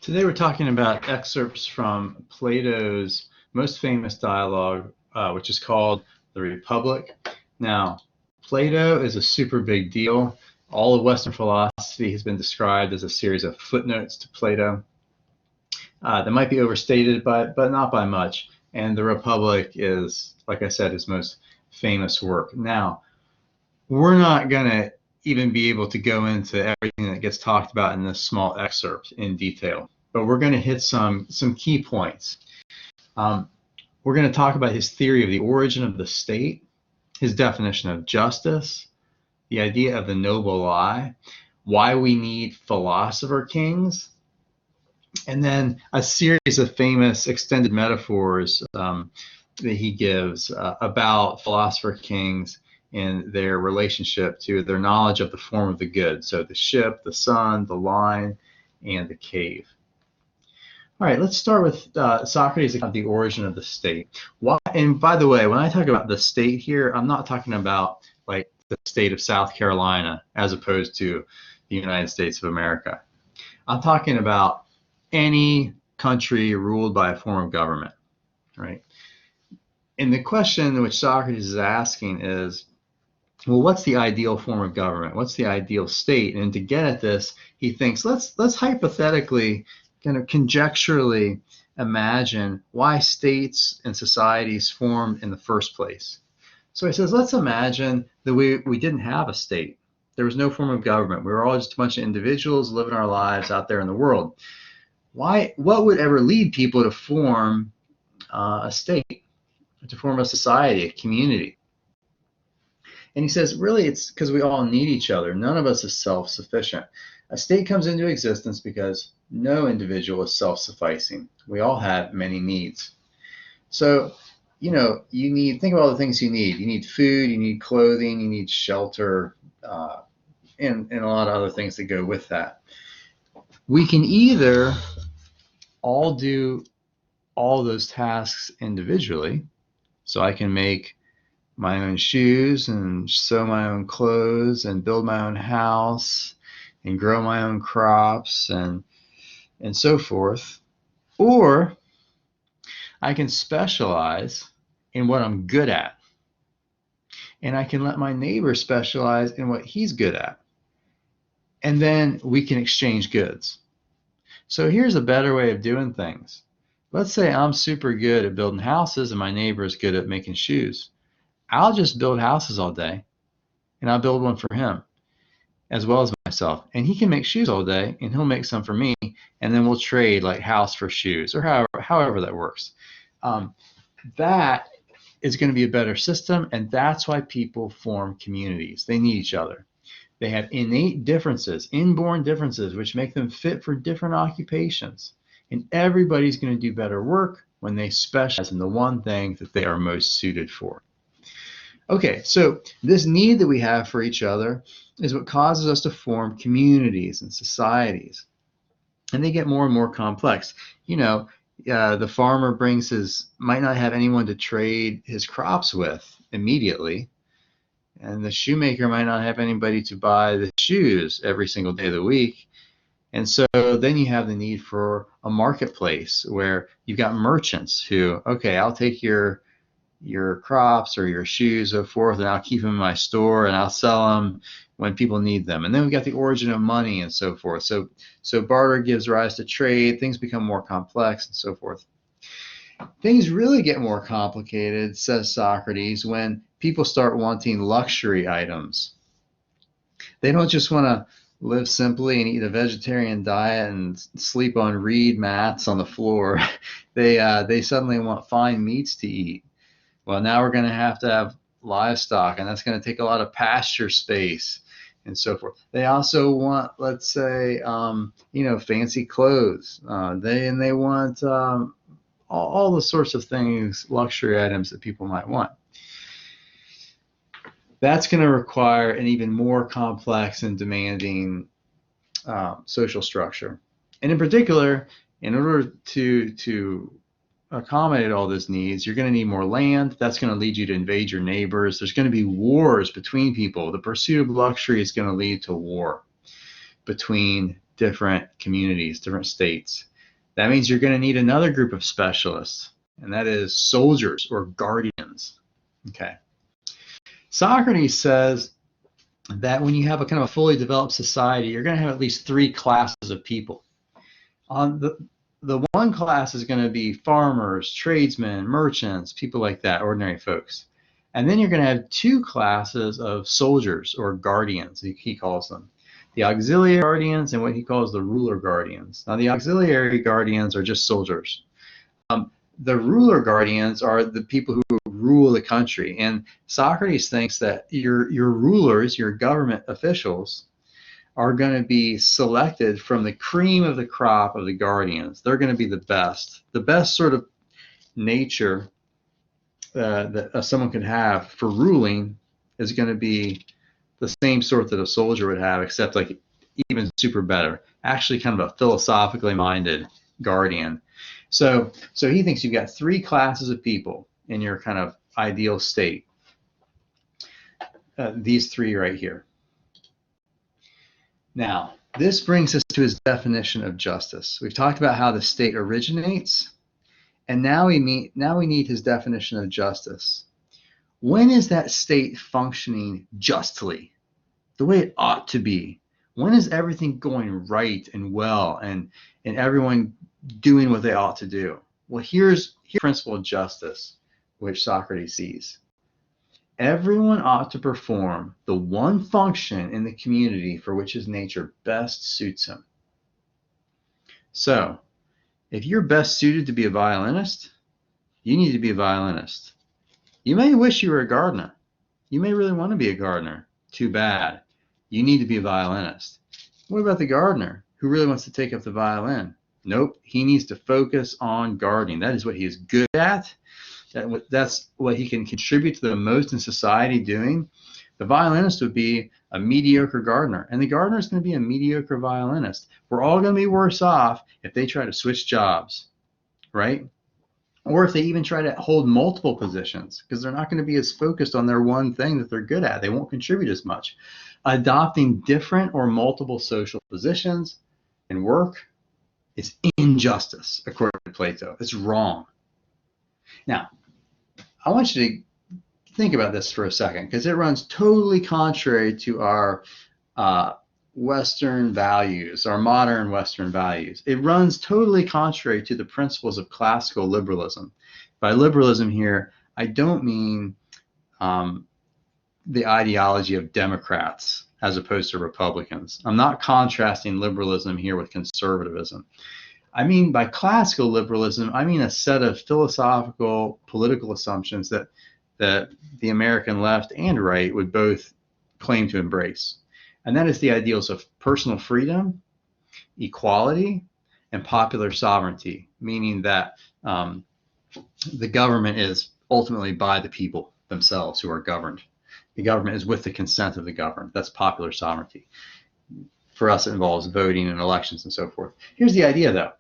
Today we're talking about excerpts from Plato's most famous dialogue, which is called The Republic. Now, Plato is a super big deal. All of Western philosophy has been described as a series of footnotes to Plato. That might be overstated, but not by much. And The Republic is, like I said, his most famous work. Now, we're not going to even be able to go into everything that gets talked about in this small excerpt in detail, but we're going to hit some key points. We're going to talk about his theory of the origin of the state, his definition of justice, the idea of the noble lie, why we need philosopher-kings, and then a series of famous extended metaphors that he gives about philosopher-kings and their relationship to their knowledge of the form of the good. So the ship, the sun, the line, and the cave. All right, let's start with Socrates' account of the origin of the state. And by the way, when I talk about the state here, I'm not talking about like the state of South Carolina as opposed to the United States of America. I'm talking about any country ruled by a form of government, right? And the question which Socrates is asking is, well, what's the ideal form of government? What's the ideal state? And to get at this, he thinks, let's hypothetically, kind of conjecturally imagine why states and societies formed in the first place. So he says, let's imagine that we didn't have a state. There was no form of government. We were all just a bunch of individuals living our lives out there in the world. What would ever lead people to form a state, to form a society, a community? And he says, really, it's because we all need each other. None of us is self-sufficient. A state comes into existence because no individual is self-sufficing. We all have many needs. So, you think about all the things you need. You need food, you need clothing, you need shelter, and a lot of other things that go with that. We can either all do all those tasks individually. So I can make my own shoes and sew my own clothes and build my own house and grow my own crops and so forth. Or I can specialize in what I'm good at. And I can let my neighbor specialize in what he's good at. And then we can exchange goods. So here's a better way of doing things. Let's say I'm super good at building houses and my neighbor is good at making shoes. I'll just build houses all day, and I'll build one for him as well as myself. And he can make shoes all day, and he'll make some for me, and then we'll trade like house for shoes or however that works. That is going to be a better system, and that's why people form communities. They need each other. They have innate differences, inborn differences, which make them fit for different occupations. And everybody's going to do better work when they specialize in the one thing that they are most suited for. Okay, so this need that we have for each other is what causes us to form communities and societies. And they get more and more complex. The farmer might not have anyone to trade his crops with immediately. And the shoemaker might not have anybody to buy the shoes every single day of the week. And so then you have the need for a marketplace where you've got merchants who, okay, I'll take your crops or your shoes, so forth, and I'll keep them in my store and I'll sell them when people need them. And then we've got the origin of money and so forth. So barter gives rise to trade. Things become more complex and so forth. Things really get more complicated, says Socrates, when people start wanting luxury items. They don't just want to live simply and eat a vegetarian diet and sleep on reed mats on the floor. They suddenly want fine meats to eat. Well, now we're going to have livestock, and that's going to take a lot of pasture space and so forth. They also want, let's say, fancy clothes. They want all the sorts of things, luxury items that people might want. That's going to require an even more complex and demanding social structure. And in particular, in order to accommodate all those needs, you're going to need more land. That's going to lead you to invade your neighbors. There's going to be wars between people. The pursuit of luxury is going to lead to war between different communities, different states. That means you're going to need another group of specialists, and that is soldiers or guardians. Okay. Socrates says that when you have a kind of a fully developed society, you're going to have at least three classes of people. On the one class is going to be farmers, tradesmen, merchants, people like that, ordinary folks. And then you're going to have two classes of soldiers or guardians, he calls them. The auxiliary guardians and what he calls the ruler guardians. Now, the auxiliary guardians are just soldiers. The ruler guardians are the people who rule the country. And Socrates thinks that your rulers, your government officials, are going to be selected from the cream of the crop of the guardians. They're going to be the best sort of nature that someone could have for ruling is going to be the same sort that a soldier would have, except like even super better. Actually, kind of a philosophically minded guardian. So he thinks you've got three classes of people in your kind of ideal state. These three right here. Now, this brings us to his definition of justice. We've talked about how the state originates, and now we need his definition of justice. When is that state functioning justly, the way it ought to be? When is everything going right and well, and everyone doing what they ought to do? Well, here's the principle of justice, which Socrates sees. Everyone ought to perform the one function in the community for which his nature best suits him. So, if you're best suited to be a violinist, you need to be a violinist. You may wish you were a gardener. You may really want to be a gardener. Too bad. You need to be a violinist. What about the gardener who really wants to take up the violin? Nope, he needs to focus on gardening. That is what he is good at. That's what he can contribute to the most in society doing. The violinist would be a mediocre gardener, and the gardener is going to be a mediocre violinist. We're all going to be worse off if they try to switch jobs, right? Or if they even try to hold multiple positions, because they're not going to be as focused on their one thing that they're good at. They won't contribute as much. Adopting different or multiple social positions in work is injustice, according to Plato. It's wrong. Now, I want you to think about this for a second, because it runs totally contrary to our Western values, our modern Western values. It runs totally contrary to the principles of classical liberalism. By liberalism here, I don't mean the ideology of Democrats as opposed to Republicans. I'm not contrasting liberalism here with conservatism. I mean, by classical liberalism, I mean a set of philosophical, political assumptions that the American left and right would both claim to embrace. And that is the ideals of personal freedom, equality, and popular sovereignty, meaning that the government is ultimately by the people themselves who are governed. The government is with the consent of the governed. That's popular sovereignty. For us, it involves voting and elections and so forth. Here's the idea, though.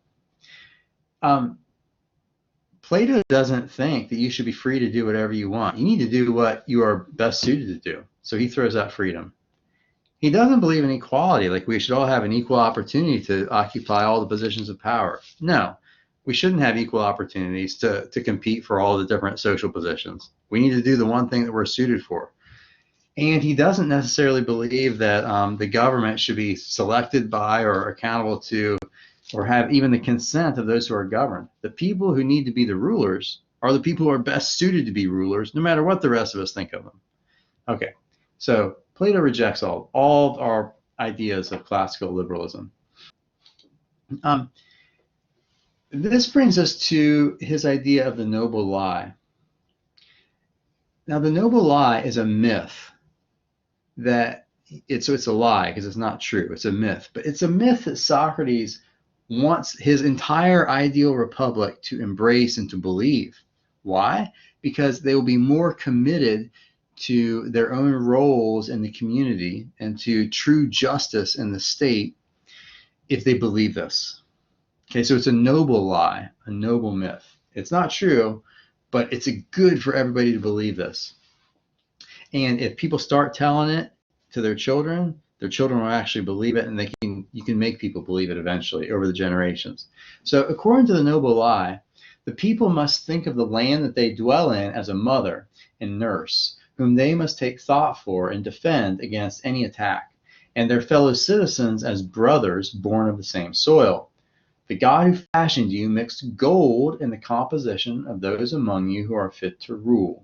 Plato doesn't think that you should be free to do whatever you want. You need to do what you are best suited to do. So he throws out freedom. He doesn't believe in equality, like we should all have an equal opportunity to occupy all the positions of power. No, we shouldn't have equal opportunities to compete for all the different social positions. We need to do the one thing that we're suited for. And he doesn't necessarily believe that the government should be selected by or accountable to or have even the consent of those who are governed. The people who need to be the rulers are the people who are best suited to be rulers, no matter what the rest of us think of them. Okay, so Plato rejects all of our ideas of classical liberalism. This brings us to his idea of the noble lie. Now, the noble lie is a myth that it's a lie because it's not true. It's a myth, but it's a myth that Socrates wants his entire ideal republic to embrace and to believe. Why? Because they will be more committed to their own roles in the community and to true justice in the state if they believe this. Okay, so it's a noble lie, a noble myth. It's not true, but it's good for everybody to believe this. And if people start telling it to their children, Their children will actually believe it, and you can make people believe it eventually over the generations. So according to the noble lie, the people must think of the land that they dwell in as a mother and nurse, whom they must take thought for and defend against any attack, and their fellow citizens as brothers born of the same soil. The God who fashioned you mixed gold in the composition of those among you who are fit to rule,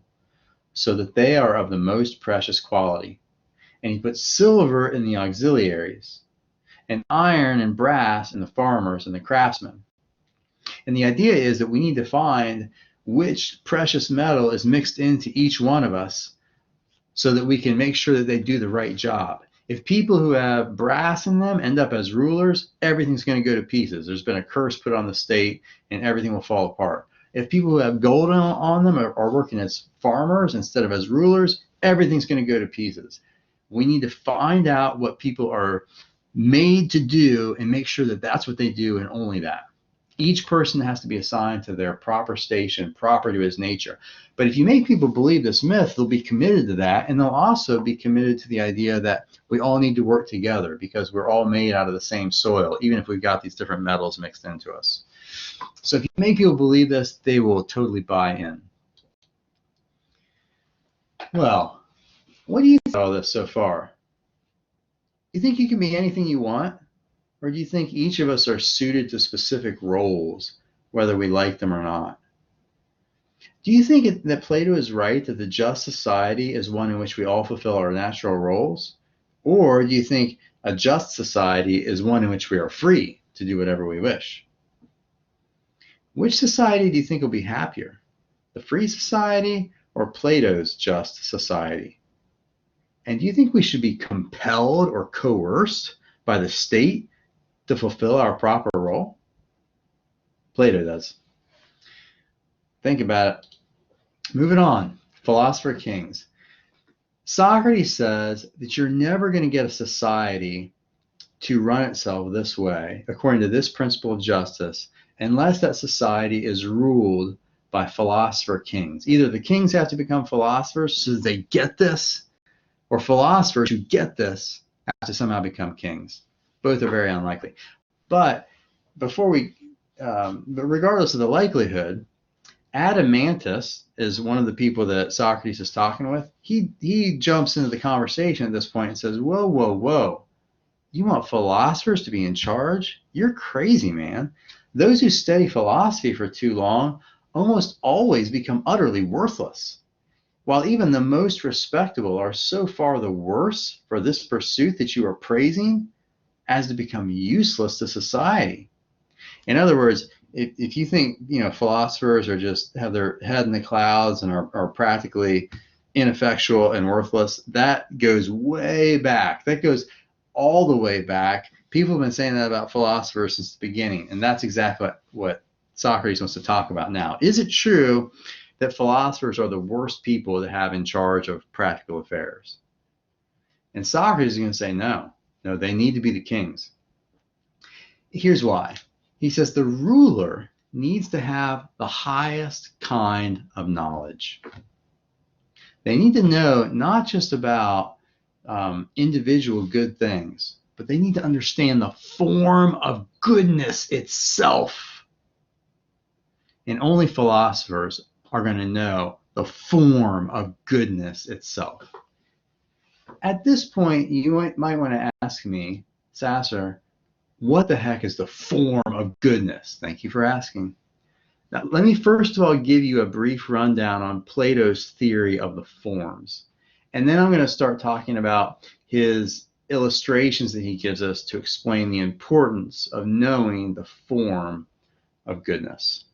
so that they are of the most precious quality. And he put silver in the auxiliaries, and iron and brass in the farmers and the craftsmen. And the idea is that we need to find which precious metal is mixed into each one of us so that we can make sure that they do the right job. If people who have brass in them end up as rulers, everything's going to go to pieces. There's been a curse put on the state and everything will fall apart. If people who have gold on them are working as farmers instead of as rulers, everything's going to go to pieces. We need to find out what people are made to do and make sure that that's what they do and only that. Each person has to be assigned to their proper station, proper to his nature. But if you make people believe this myth, they'll be committed to that, and they'll also be committed to the idea that we all need to work together because we're all made out of the same soil, even if we've got these different metals mixed into us. So if you make people believe this, they will totally buy in. Well, what do you think about all this so far? You think you can be anything you want? Or do you think each of us are suited to specific roles, whether we like them or not? Do you think that Plato is right that the just society is one in which we all fulfill our natural roles? Or do you think a just society is one in which we are free to do whatever we wish? Which society do you think will be happier? The free society or Plato's just society? And do you think we should be compelled or coerced by the state to fulfill our proper role? Plato does. Think about it. Moving on. Philosopher-Kings. Socrates says that you're never going to get a society to run itself this way, according to this principle of justice, unless that society is ruled by philosopher-kings. Either the kings have to become philosophers so that they get this, or philosophers who get this have to somehow become kings. Both are very unlikely. But regardless of the likelihood, Adeimantus is one of the people that Socrates is talking with. He jumps into the conversation at this point and says, whoa, whoa, whoa. You want philosophers to be in charge? You're crazy, man. Those who study philosophy for too long almost always become utterly worthless, while even the most respectable are so far the worse for this pursuit that you are praising as to become useless to society. In other words, if you think philosophers are just have their head in the clouds and are practically ineffectual and worthless, that goes way back. That goes all the way back. People have been saying that about philosophers since the beginning, and that's exactly what Socrates wants to talk about now. Is it true that philosophers are the worst people to have in charge of practical affairs? And Socrates is going to say no. No, they need to be the kings. Here's why. He says the ruler needs to have the highest kind of knowledge. They need to know not just about individual good things, but they need to understand the form of goodness itself. And only philosophers are going to know the form of goodness itself. At this point, you might want to ask me, Sasser, what the heck is the form of goodness? Thank you for asking. Now, let me first of all give you a brief rundown on Plato's theory of the forms. And then I'm going to start talking about his illustrations that he gives us to explain the importance of knowing the form of goodness.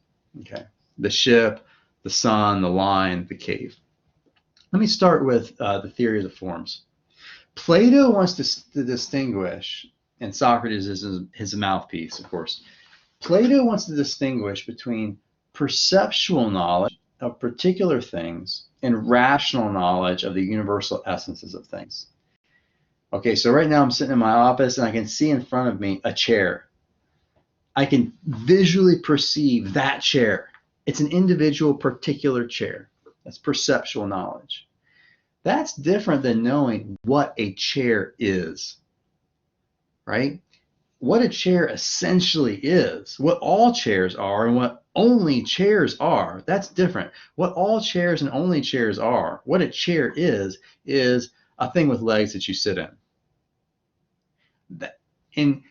Okay, the ship, the sun, the line, the cave. Let me start with the theory of the forms. Plato wants to distinguish, and Socrates is his mouthpiece, of course. Plato wants to distinguish between perceptual knowledge of particular things and rational knowledge of the universal essences of things. Okay, so right now I'm sitting in my office and I can see in front of me a chair. I can visually perceive that chair. It's an individual particular chair. That's perceptual knowledge. That's different than knowing what a chair is. right? What a chair essentially is, what all chairs are and what only chairs are, that's different. What all chairs and only chairs are, what a chair is a thing with legs that you sit in. And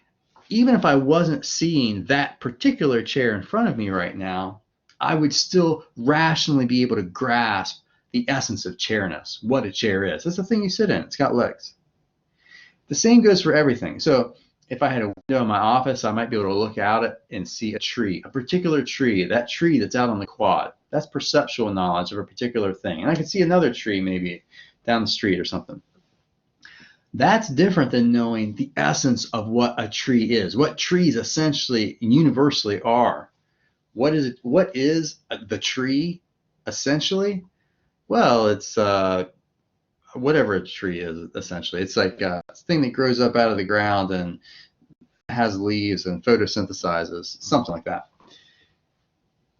even if I wasn't seeing that particular chair in front of me right now, I would still rationally be able to grasp the essence of chairness, what a chair is. It's the thing you sit in, it's got legs. The same goes for everything. So if I had a window in my office, I might be able to look out it and see a tree, a particular tree, that tree that's out on the quad. That's perceptual knowledge of a particular thing. And I can see another tree maybe down the street or something. That's different than knowing the essence of what a tree is, what trees essentially and universally are. What is it? What is the tree essentially? Well, it's whatever a tree is essentially. It's like a thing that grows up out of the ground and has leaves and photosynthesizes, something like that.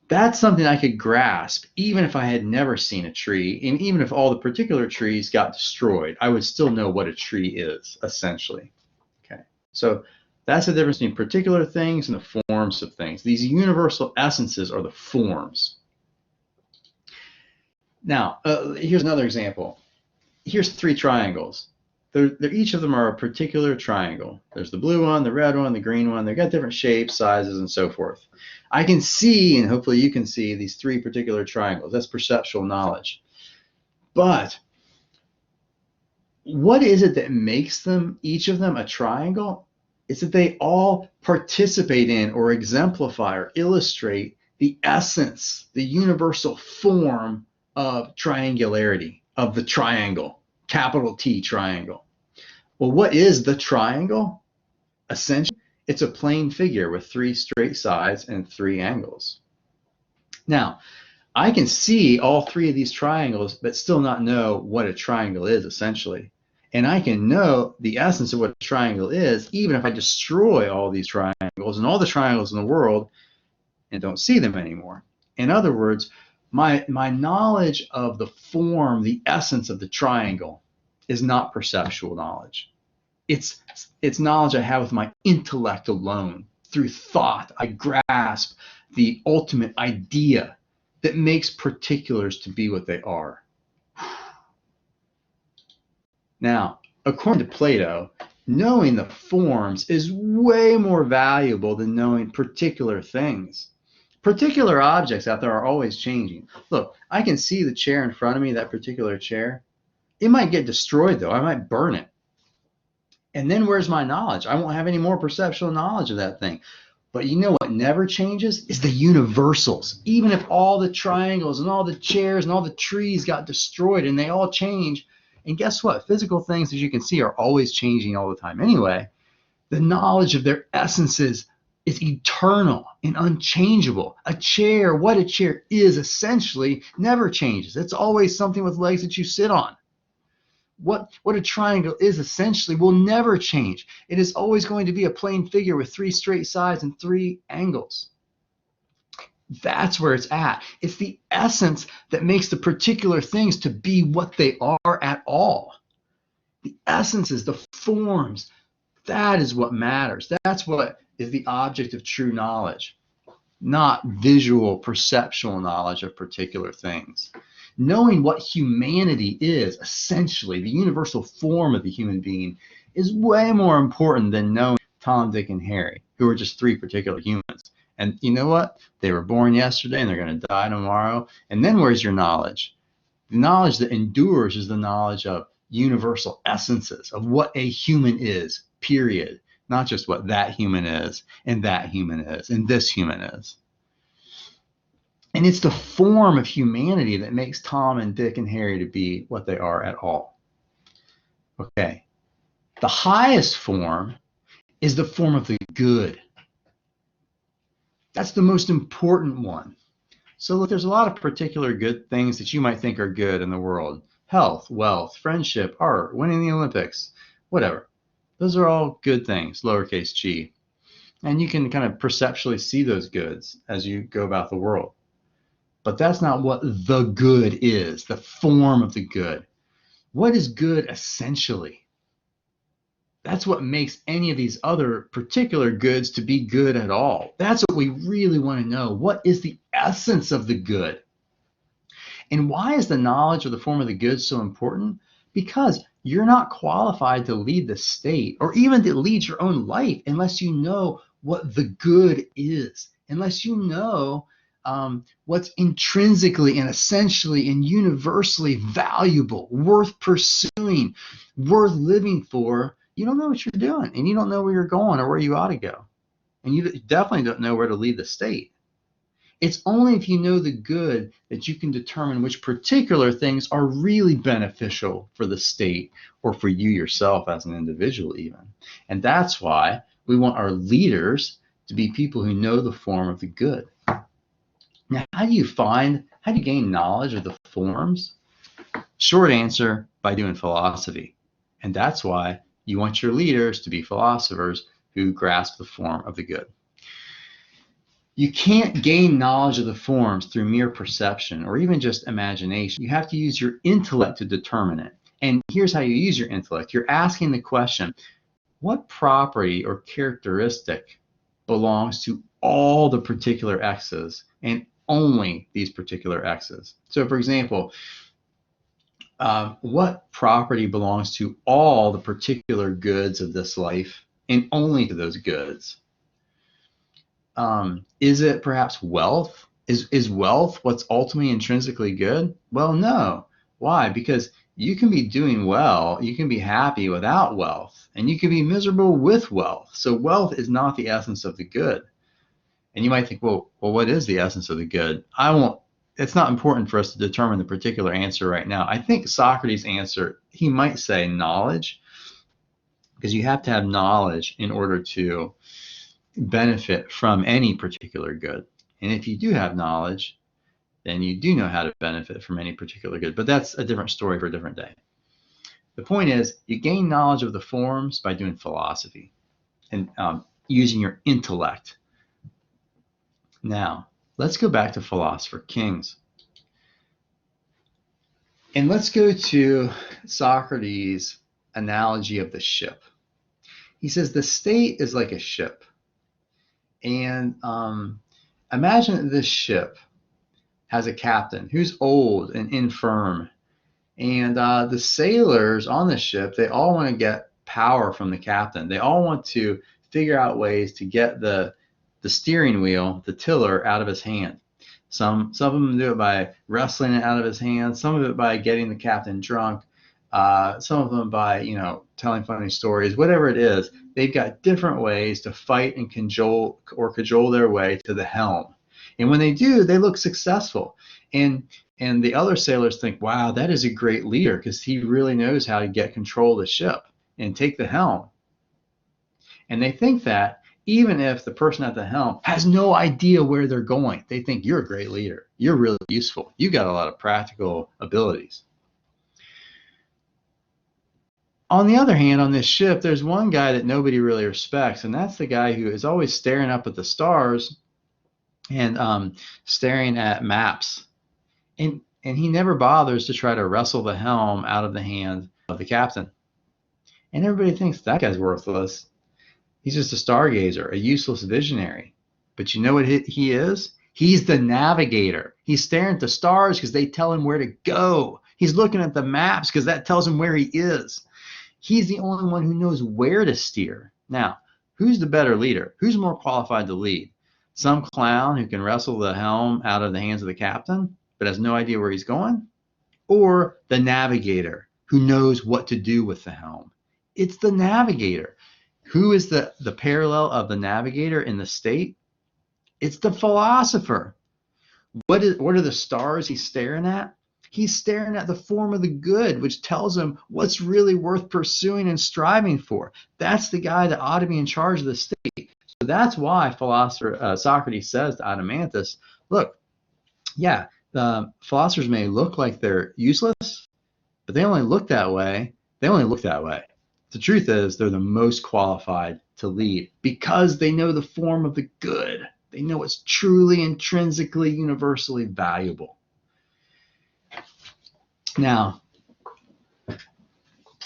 That's something I could grasp even if I had never seen a tree, and even if all the particular trees got destroyed, I would still know what a tree is, essentially. Okay, so that's the difference between particular things and the forms of things. These universal essences are the forms. Now, here's another example. Here's 3 triangles. Each of them are a particular triangle. There's the blue one, the red one, the green one. They've got different shapes, sizes, and so forth. I can see, and hopefully you can see, these 3 particular triangles. That's perceptual knowledge. But what is it that makes them, each of them, a triangle? It's that they all participate in or exemplify or illustrate the essence, the universal form of triangularity, of the triangle. Capital T triangle. Well, what is the triangle? Essentially, it's a plane figure with 3 straight sides and 3 angles. Now, I can see all 3 of these triangles, but still not know what a triangle is, essentially. And I can know the essence of what a triangle is, even if I destroy all these triangles and all the triangles in the world and don't see them anymore. In other words, my knowledge of the form, the essence of the triangle is not perceptual knowledge. It's knowledge I have with my intellect alone. Through thought, I grasp the ultimate idea that makes particulars to be what they are. Now, according to Plato, knowing the forms is way more valuable than knowing particular things. Particular objects out there are always changing. Look, I can see the chair in front of me, that particular chair. It might get destroyed, though. I might burn it. And then where's my knowledge? I won't have any more perceptual knowledge of that thing. But you know what never changes is the universals. Even if all the triangles and all the chairs and all the trees got destroyed and they all change, and guess what? Physical things, as you can see, are always changing all the time anyway. The knowledge of their essences is eternal and unchangeable. A chair, what a chair is essentially, never changes. It's always something with legs that you sit on. What a triangle is essentially will never change. It is always going to be a plane figure with 3 straight sides and 3 angles. That's where it's at. It's the essence that makes the particular things to be what they are at all. The essences, the forms, that is what matters. That's what is the object of true knowledge, not visual, perceptual knowledge of particular things. Knowing what humanity is, essentially, the universal form of the human being, is way more important than knowing Tom, Dick, and Harry, who are just 3 particular humans. And you know what? They were born yesterday and they're going to die tomorrow. And then where's your knowledge? The knowledge that endures is the knowledge of universal essences, of what a human is, period. Not just what that human is, and that human is, and this human is. And it's the form of humanity that makes Tom and Dick and Harry to be what they are at all. Okay. The highest form is the form of the good. That's the most important one. So look, there's a lot of particular good things that you might think are good in the world. Health, wealth, friendship, art, winning the Olympics, whatever. Those are all good things, lowercase g. And you can kind of perceptually see those goods as you go about the world. But that's not what the good is, the form of the good. What is good essentially? That's what makes any of these other particular goods to be good at all. That's what we really want to know. What is the essence of the good? And why is the knowledge of the form of the good so important? Because you're not qualified to lead the state or even to lead your own life unless you know what the good is, unless you know what's intrinsically and essentially and universally valuable, worth pursuing, worth living for. You don't know what you're doing, and you don't know where you're going or where you ought to go. And you definitely don't know where to lead the state. It's only if you know the good that you can determine which particular things are really beneficial for the state or for you yourself as an individual even. And that's why we want our leaders to be people who know the form of the good. Now, how do you gain knowledge of the forms? Short answer, by doing philosophy. And that's why you want your leaders to be philosophers who grasp the form of the good. You can't gain knowledge of the forms through mere perception or even just imagination. You have to use your intellect to determine it. And here's how you use your intellect. You're asking the question, what property or characteristic belongs to all the particular x's and only these particular x's? So for example, what property belongs to all the particular goods of this life and only to those goods? Is it perhaps wealth? Is wealth what's ultimately intrinsically good? Well, no. Why? Because you can be doing well, you can be happy without wealth, and you can be miserable with wealth. So wealth is not the essence of the good. And you might think, well, what is the essence of the good? It's not important for us to determine the particular answer right now. I think Socrates' answer, he might say knowledge, because you have to have knowledge in order to benefit from any particular good. And if you do have knowledge, then you do know how to benefit from any particular good. But that's a different story for a different day. The point is, you gain knowledge of the forms by doing philosophy and using your intellect. Now, let's go back to Philosopher-Kings. And let's go to Socrates' analogy of the ship. He says the state is like a ship. And imagine that this ship has a captain who's old and infirm. And the sailors on the ship, they all want to get power from the captain. They all want to figure out ways to get the steering wheel, the tiller, out of his hand. Some of them do it by wrestling it out of his hand. Some of it by getting the captain drunk. Some of them by, telling funny stories. Whatever it is, they've got different ways to fight and cajole their way to the helm. And when they do, they look successful. And the other sailors think, wow, that is a great leader because he really knows how to get control of the ship and take the helm. And they think that even if the person at the helm has no idea where they're going, they think you're a great leader. You're really useful. You've got a lot of practical abilities. On the other hand, on this ship, there's one guy that nobody really respects, and that's the guy who is always staring up at the stars and staring at maps. And he never bothers to try to wrestle the helm out of the hand of the captain. And everybody thinks that guy's worthless. He's just a stargazer, a useless visionary. But you know what he is? He's the navigator. He's staring at the stars because they tell him where to go. He's looking at the maps because that tells him where he is. He's the only one who knows where to steer. Now, who's the better leader? Who's more qualified to lead? Some clown who can wrestle the helm out of the hands of the captain but has no idea where he's going? Or the navigator who knows what to do with the helm? It's the navigator. Who is the parallel of the navigator in the state? It's the philosopher. What are the stars he's staring at? He's staring at the form of the good, which tells him what's really worth pursuing and striving for. That's the guy that ought to be in charge of the state. So that's why Socrates says to Adeimantus, look, yeah, the philosophers may look like they're useless, but they only look that way. They only look that way. The truth is they're the most qualified to lead because they know the form of the good. They know what's truly, intrinsically, universally valuable. Now,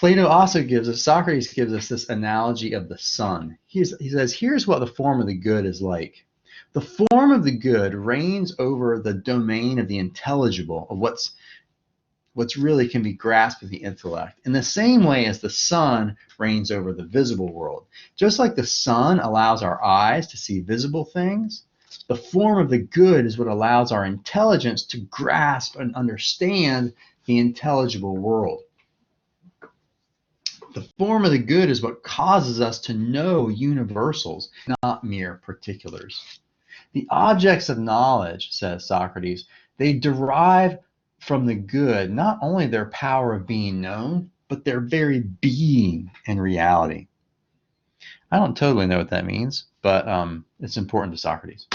Socrates gives us this analogy of the sun. He says, here's what the form of the good is like. The form of the good reigns over the domain of the intelligible, of what's really can be grasped with the intellect, in the same way as the sun reigns over the visible world. Just like the sun allows our eyes to see visible things, the form of the good is what allows our intelligence to grasp and understand the intelligible world. The form of the good is what causes us to know universals, not mere particulars. The objects of knowledge, says Socrates, they derive from the good not only their power of being known, but their very being and reality. I don't totally know what that means, but it's important to Socrates.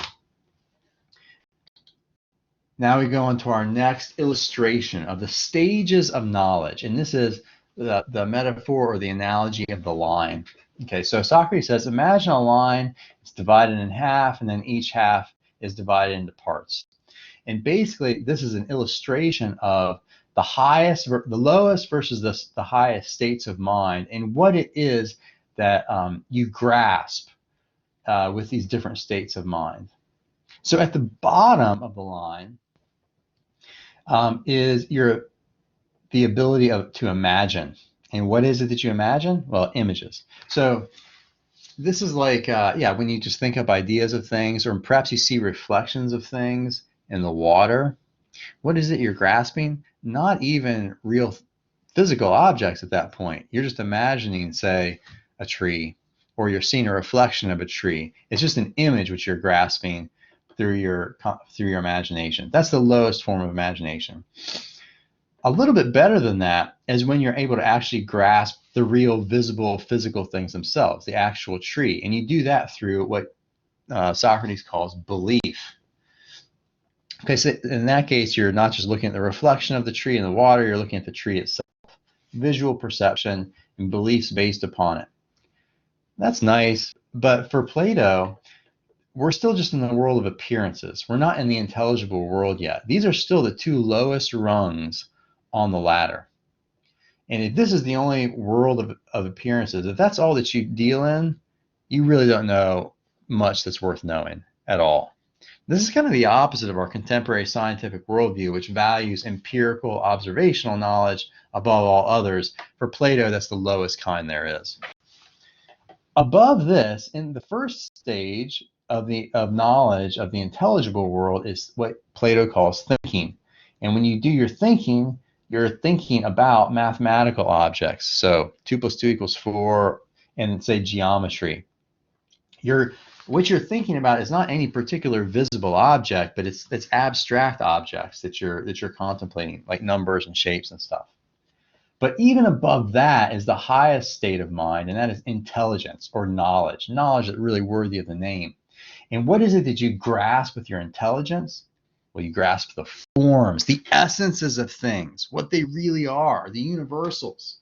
Now we go on to our next illustration of the stages of knowledge, and this is the metaphor or the analogy of the line. Okay, so Socrates says, imagine a line, it's divided in half, and then each half is divided into parts. And basically, this is an illustration of the lowest versus the highest states of mind, and what it is that you grasp with these different states of mind. So at the bottom of the line is the ability to imagine. And what is it that you imagine? Well, images. So this is like, when you just think up ideas of things, or perhaps you see reflections of things in the water. What is it you're grasping? Not even real physical objects at that point. You're just imagining, say, a tree, or you're seeing a reflection of a tree. It's just an image which you're grasping through your imagination. That's the lowest form of imagination. A little bit better than that is when you're able to actually grasp the real visible physical things themselves, the actual tree. And you do that through what Socrates calls belief. Okay, so in that case, you're not just looking at the reflection of the tree in the water, you're looking at the tree itself. Visual perception and beliefs based upon it. That's nice, but for Plato, we're still just in the world of appearances. We're not in the intelligible world yet. These are still the two lowest rungs on the ladder. And if this is the only world of appearances, if that's all that you deal in, you really don't know much that's worth knowing at all. This is kind of the opposite of our contemporary scientific worldview, which values empirical observational knowledge above all others. For Plato, that's the lowest kind there is. Above this, in the first stage of knowledge of the intelligible world, is what Plato calls thinking. And when you do your thinking, you're thinking about mathematical objects. So 2 + 2 = 4, and say geometry. What you're thinking about is not any particular visible object, but it's abstract objects that you're contemplating, like numbers and shapes and stuff. But even above that is the highest state of mind, and that is intelligence or knowledge that's really worthy of the name. And what is it that you grasp with your intelligence? Well, you grasp the forms, the essences of things, what they really are, the universals.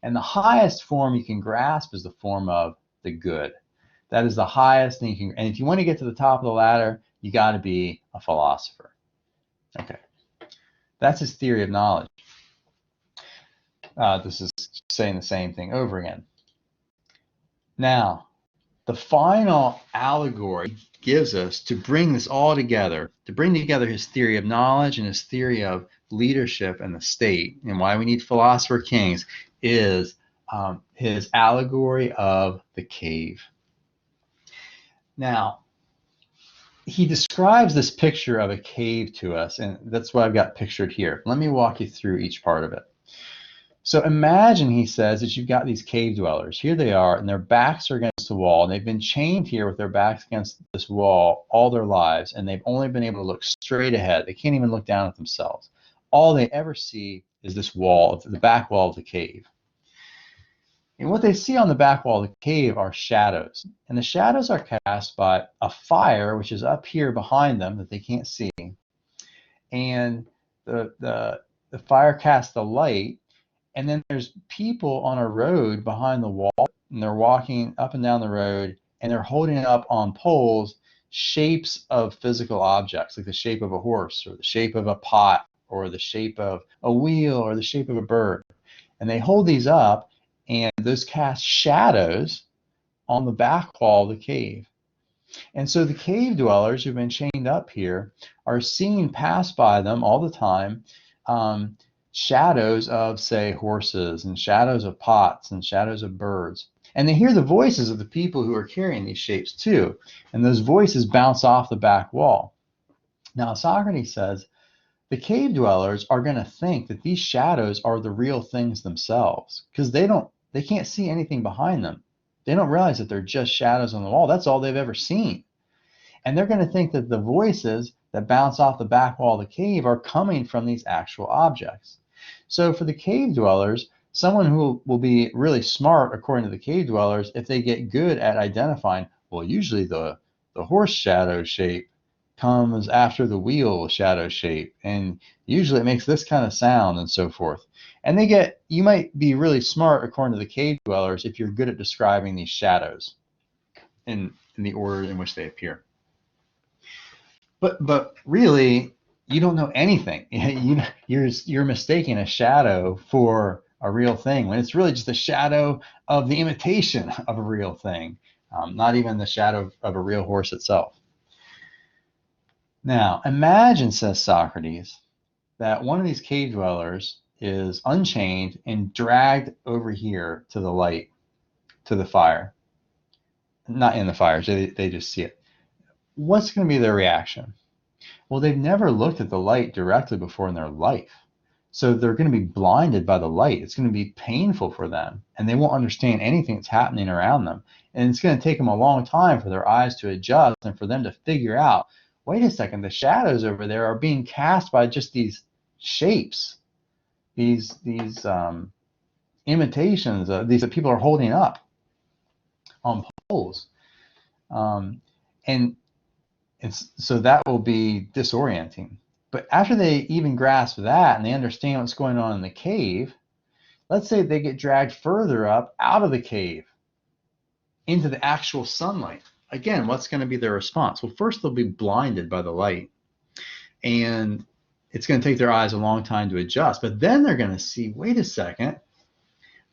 And the highest form you can grasp is the form of the good. That is the highest thing you can. And if you want to get to the top of the ladder, you got to be a philosopher. Okay, that's his theory of knowledge. This is saying the same thing over again. Now, the final allegory gives us, to bring this all together, to bring together his theory of knowledge and his theory of leadership and the state, and why we need Philosopher-Kings, is his allegory of the cave. Now, he describes this picture of a cave to us, and that's what I've got pictured here. Let me walk you through each part of it. So imagine, he says, that you've got these cave dwellers. Here they are, and their backs are against the wall, and they've been chained here with their backs against this wall all their lives, and they've only been able to look straight ahead. They can't even look down at themselves. All they ever see is this wall, the back wall of the cave. And what they see on the back wall of the cave are shadows. And the shadows are cast by a fire, which is up here behind them that they can't see. And the fire casts the light. And then there's people on a road behind the wall, and they're walking up and down the road, and they're holding up on poles shapes of physical objects, like the shape of a horse, or the shape of a pot, or the shape of a wheel, or the shape of a bird. And they hold these up, and those cast shadows on the back wall of the cave. And so the cave dwellers who've been chained up here are seeing pass by them all the time, shadows of, say, horses, and shadows of pots, and shadows of birds. And they hear the voices of the people who are carrying these shapes too. And those voices bounce off the back wall. Now, Socrates says the cave dwellers are going to think that these shadows are the real things themselves, because they can't see anything behind them. They don't realize that they're just shadows on the wall. That's all they've ever seen. And they're going to think that the voices that bounce off the back wall of the cave are coming from these actual objects. So for the cave dwellers, someone who will be really smart, according to the cave dwellers, if they get good at identifying, well, usually the horse shadow shape comes after the wheel shadow shape, and usually it makes this kind of sound, and so forth. And you might be really smart, according to the cave dwellers, if you're good at describing these shadows in the order in which they appear. But really, you don't know anything. You're mistaking a shadow for a real thing when it's really just a shadow of the imitation of a real thing, not even the shadow of a real horse itself. Now, imagine, says Socrates, that one of these cave dwellers is unchained and dragged over here to the light, to the fire. Not in the fire, so they just see it. What's going to be their reaction? Well, they've never looked at the light directly before in their life. So they're going to be blinded by the light. It's going to be painful for them, and they won't understand anything that's happening around them. And it's going to take them a long time for their eyes to adjust and for them to figure out, wait a second, the shadows over there are being cast by just these shapes, these imitations, these that people are holding up on poles. And so that will be disorienting. But after they even grasp that and they understand what's going on in the cave, let's say they get dragged further up out of the cave into the actual sunlight. Again, what's going to be their response? Well, first they'll be blinded by the light, and it's going to take their eyes a long time to adjust. But then they're going to see, wait a second,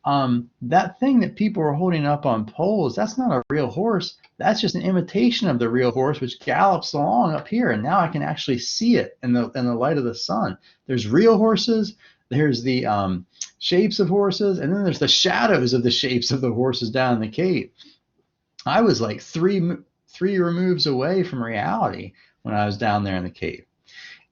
that thing that people are holding up on poles, that's not a real horse. That's just an imitation of the real horse, which gallops along up here. And now I can actually see it in the light of the sun. There's real horses. There's the shapes of horses. And then there's the shadows of the shapes of the horses down in the cave. I was like three removes away from reality when I was down there in the cave.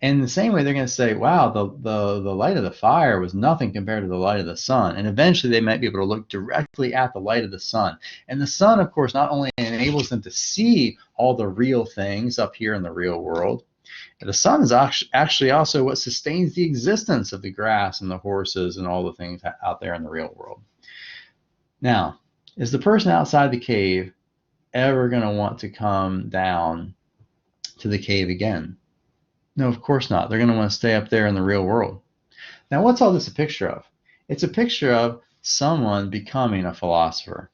And in the same way, they're going to say, wow, the light of the fire was nothing compared to the light of the sun. And eventually they might be able to look directly at the light of the sun. And the sun, of course, not only enables them to see all the real things up here in the real world, but the sun is actually also what sustains the existence of the grass and the horses and all the things out there in the real world. Now, is the person outside the cave ever going to want to come down to the cave again? No, of course not. They're going to want to stay up there in the real world. Now, what's all this a picture of? It's a picture of someone becoming a philosopher.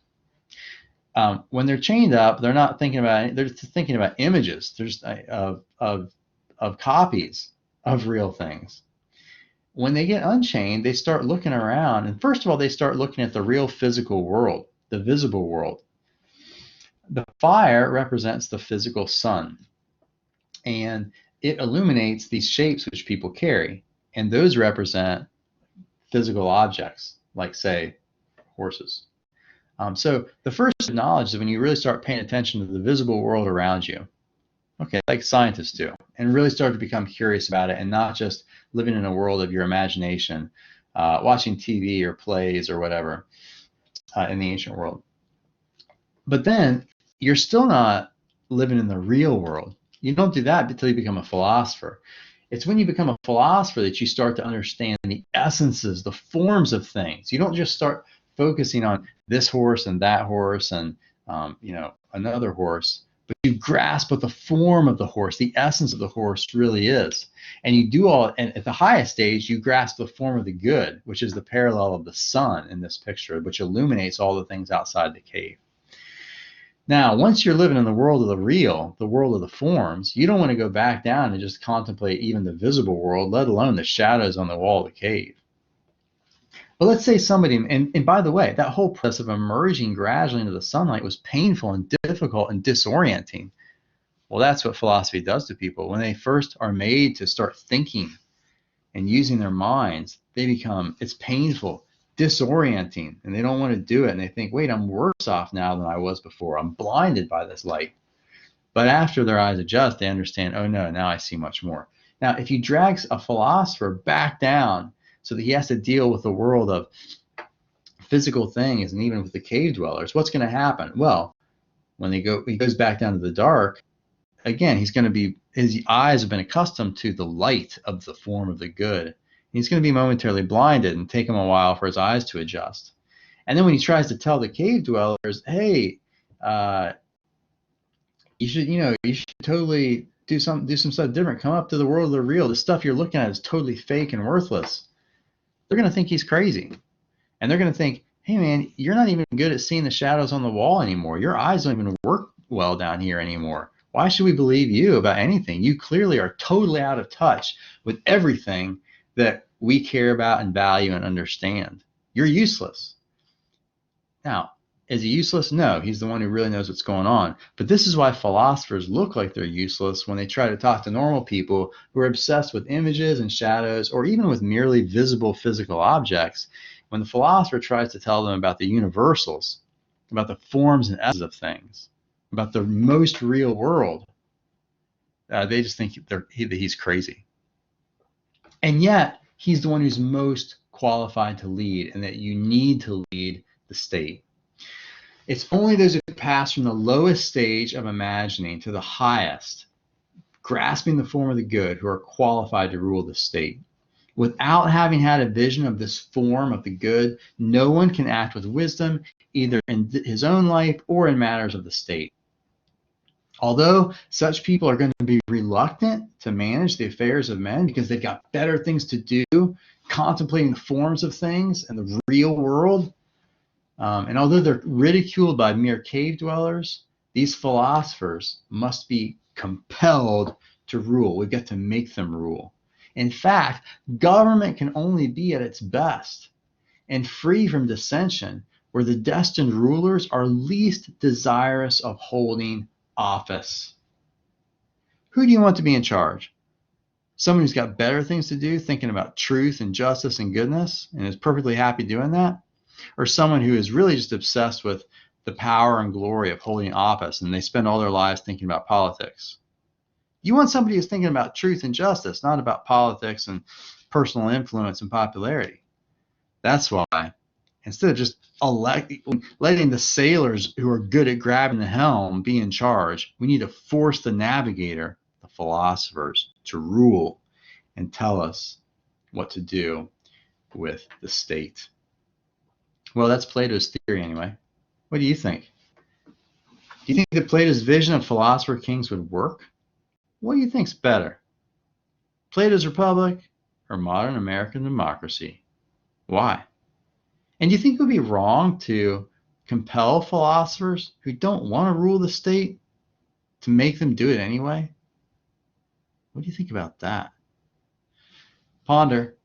When they're chained up, they're not thinking about it. They're just thinking about images. There's of copies of real things. When they get unchained, they start looking around. And first of all, they start looking at the real physical world, the visible world. The fire represents the physical sun. And it illuminates these shapes which people carry, and those represent physical objects, like, say, horses. So the first knowledge is when you really start paying attention to the visible world around you, okay, like scientists do, and really start to become curious about it and not just living in a world of your imagination, watching TV or plays or whatever in the ancient world. But then you're still not living in the real world. You don't do that until you become a philosopher. It's when you become a philosopher that you start to understand the essences, the forms of things. You don't just start focusing on this horse and that horse and another horse, but you grasp what the form of the horse, the essence of the horse really is. And you do all, and at the highest stage, you grasp the form of the good, which is the parallel of the sun in this picture, which illuminates all the things outside the cave. Now, once you're living in the world of the real, the world of the forms, you don't want to go back down and just contemplate even the visible world, let alone the shadows on the wall of the cave. But let's say somebody, and by the way, that whole process of emerging gradually into the sunlight was painful and difficult and disorienting. Well, that's what philosophy does to people. When they first are made to start thinking and using their minds, it's painful, disorienting, and they don't want to do it. And they think, wait, I'm worse off now than I was before. I'm blinded by this light. But after their eyes adjust, they understand, oh no, now I see much more. Now, if you drag a philosopher back down so that he has to deal with the world of physical things and even with the cave dwellers, what's going to happen? Well, when he goes back down to the dark, again, his eyes have been accustomed to the light of the form of the good. He's going to be momentarily blinded and take him a while for his eyes to adjust. And then when he tries to tell the cave dwellers, hey, you should totally do some stuff different. Come up to the world of the real. The stuff you're looking at is totally fake and worthless. They're going to think he's crazy. And they're going to think, hey, man, you're not even good at seeing the shadows on the wall anymore. Your eyes don't even work well down here anymore. Why should we believe you about anything? You clearly are totally out of touch with everything that we care about and value and understand. You're useless. Now, is he useless? No, he's the one who really knows what's going on. But this is why philosophers look like they're useless when they try to talk to normal people who are obsessed with images and shadows, or even with merely visible physical objects. When the philosopher tries to tell them about the universals, about the forms and essences of things, about the most real world, they just think that he's crazy. And yet, he's the one who's most qualified to lead, and that you need to lead the state. It's only those who pass from the lowest stage of imagining to the highest, grasping the form of the good, who are qualified to rule the state. Without having had a vision of this form of the good, no one can act with wisdom, either in his own life or in matters of the state. Although such people are going to be reluctant to manage the affairs of men because they've got better things to do, contemplating the forms of things and the real world, and although they're ridiculed by mere cave dwellers, these philosophers must be compelled to rule. We've got to make them rule. In fact, government can only be at its best and free from dissension where the destined rulers are least desirous of holding office. Who do you want to be in charge? Someone who's got better things to do, thinking about truth and justice and goodness, and is perfectly happy doing that? Or someone who is really just obsessed with the power and glory of holding office, and they spend all their lives thinking about politics? You want somebody who's thinking about truth and justice, not about politics and personal influence and popularity. That's why, instead of just letting the sailors who are good at grabbing the helm be in charge, we need to force the navigator, the philosophers, to rule and tell us what to do with the state. Well, that's Plato's theory anyway. What do you think? Do you think that Plato's vision of Philosopher-Kings would work? What do you think's better? Plato's Republic or modern American democracy? Why? And do you think it would be wrong to compel philosophers who don't want to rule the state to make them do it anyway? What do you think about that? Ponder.